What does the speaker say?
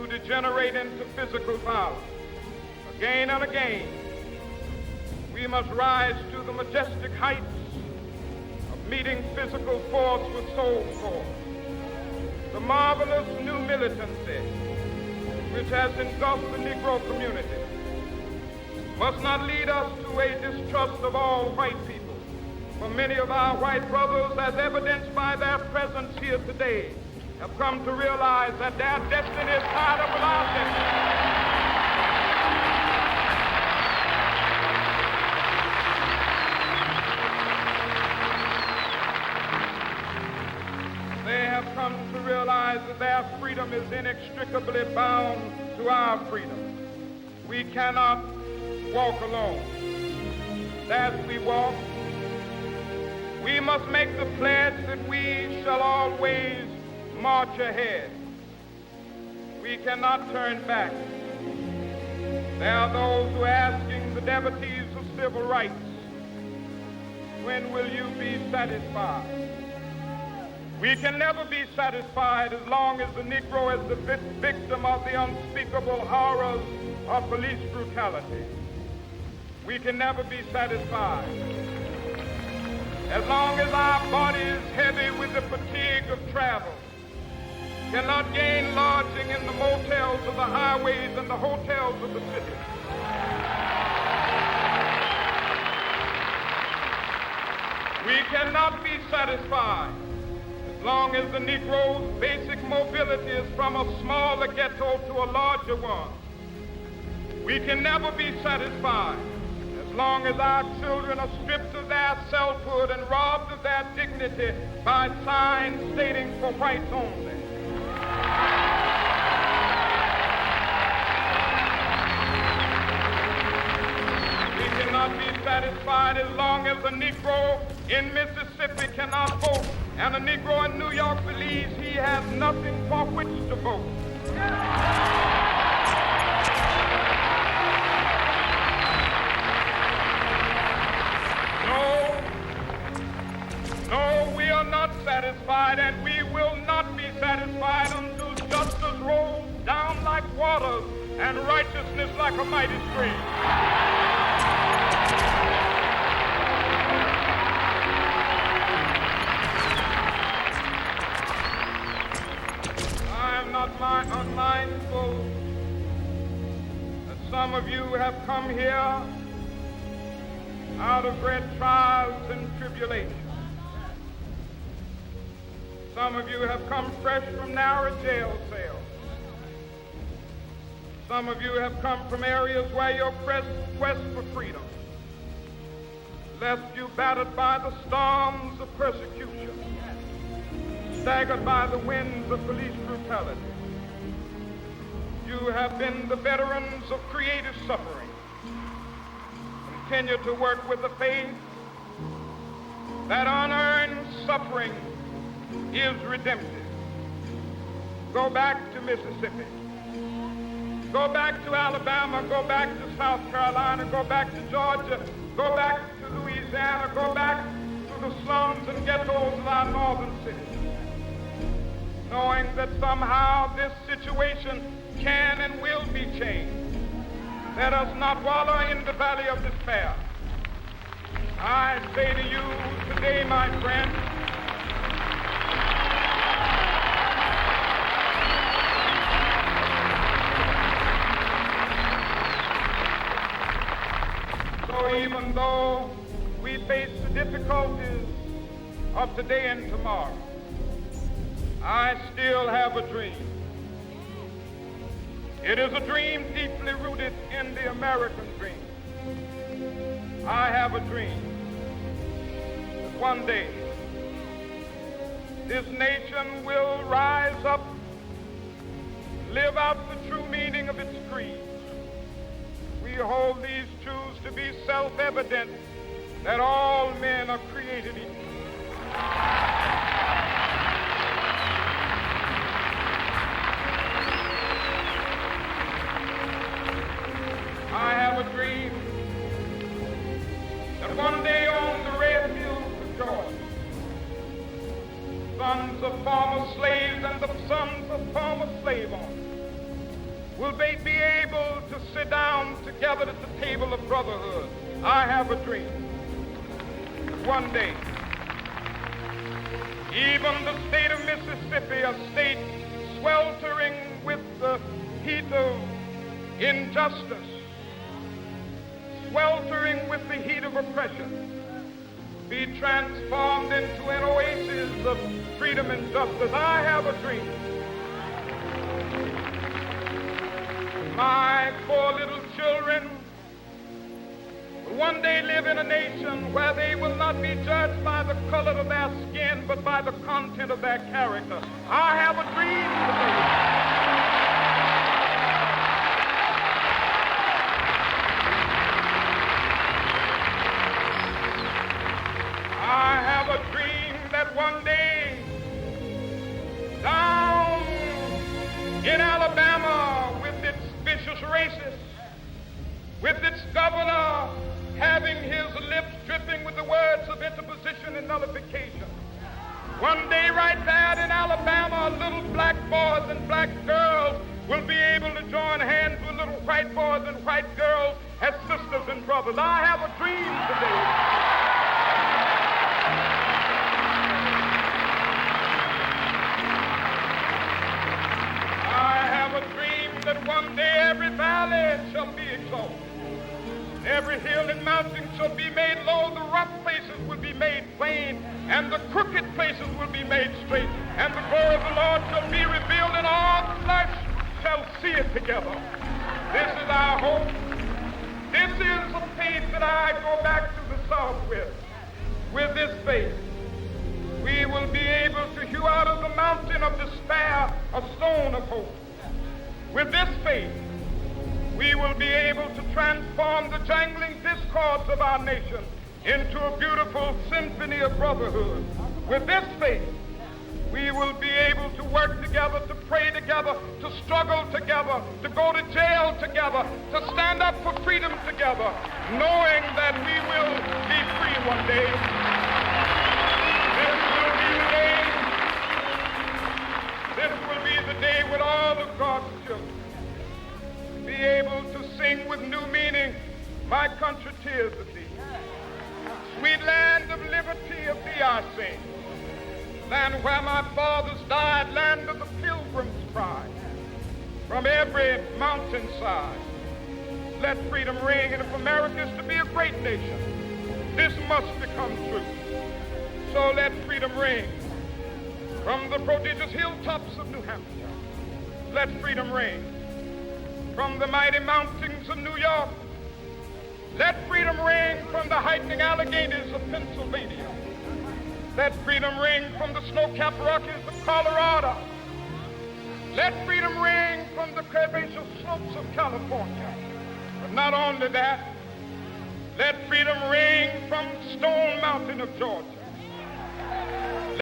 to degenerate into physical violence. Again and again, we must rise to the majestic heights of meeting physical force with soul force. The marvelous new militancy which has engulfed the Negro community must not lead us to a distrust of all white people. For many of our white brothers, as evidenced by their presence here today, have come to realize that their destiny is tied up with our destiny. They have come to realize that their freedom is inextricably bound to our freedom. We cannot walk alone. As we walk, we must make the pledge that we shall always march ahead. We cannot turn back. There are those who are asking the devotees of civil rights, when will you be satisfied? We can never be satisfied as long as the Negro is the victim of the unspeakable horrors of police brutality. We can never be satisfied as long as our body is heavy with the fatigue of travel, cannot gain lodging in the motels of the highways and the hotels of the city. We cannot be satisfied as long as the Negro's basic mobility is from a smaller ghetto to a larger one. We can never be satisfied as long as our children are stripped of their selfhood and robbed of their dignity by signs stating for whites only. We cannot be satisfied as long as a Negro in Mississippi cannot vote and a Negro in New York believes he has nothing for which to vote. No, we are not satisfied, and we will not be satisfied until justice rolls down like waters and righteousness like a mighty stream. Not unmindful that some of you have come here out of great trials and tribulations. Some of you have come fresh from narrow jail cells. Some of you have come from areas where your quest for freedom left you battered by the storms of persecution, staggered by the winds of police brutality. You have been the veterans of creative suffering. Continue to work with the faith that unearned suffering is redemptive. Go back to Mississippi. Go back to Alabama. Go back to South Carolina. Go back to Georgia. Go back to Louisiana. Go back to the slums and ghettos of our northern cities, knowing that somehow this situation can and will be changed. Let us not wallow in the valley of despair. I say to you today, my friend, so even though we face the difficulties of today and tomorrow, I still have a dream. It is a dream deeply rooted in the American dream. I have a dream that one day this nation will rise up, live out the true meaning of its creed. We hold these truths to be self-evident, that all men are created equal. I have a dream that one day on the red hills of Georgia, sons of former slaves and the sons of former slave owners will they be able to sit down together at the table of brotherhood. I have a dream that one day, even the state of Mississippi, a state sweltering with the heat of injustice, sweltering with the heat of oppression, be transformed into an oasis of freedom and justice. I have a dream. My 4 little children will one day live in a nation where they will not be judged by the color of their skin, but by the content of their character. I have a dream today. I have a dream that one day, down in Alabama, with its vicious racists, with its governor having his lips dripping with the words of interposition and nullification, one day right there in Alabama, little black boys and black girls will be able to join hands with little white boys and white girls as sisters and brothers. I have a dream today. That one day every valley shall be exalted, every hill and mountain shall be made low, the rough places will be made plain, and the crooked places will be made straight, and the glory of the Lord shall be revealed, and all flesh shall see it together. This is our hope. This is the faith that I go back to the South with. With this faith, we will be able to hew out of the mountain of despair a stone of hope. With this faith, we will be able to transform the jangling discords of our nation into a beautiful symphony of brotherhood. With this faith, we will be able to work together, to pray together, to struggle together, to go to jail together, to stand up for freedom together, knowing that we will be free one day. This will be the day with all of God's children be able to sing with new meaning, my country tears of thee. Sweet land of liberty of thee I sing. Land where my fathers died, land of the pilgrim's pride. From every mountainside, let freedom ring. And if America is to be a great nation, this must become true. So let freedom ring. From the prodigious hilltops of New Hampshire, let freedom ring. From the mighty mountains of New York, let freedom ring. From the heightening Alleghenies of Pennsylvania, let freedom ring. From the snow-capped Rockies of Colorado, let freedom ring. From the curvaceous slopes of California. But not only that, let freedom ring from Stone Mountain of Georgia.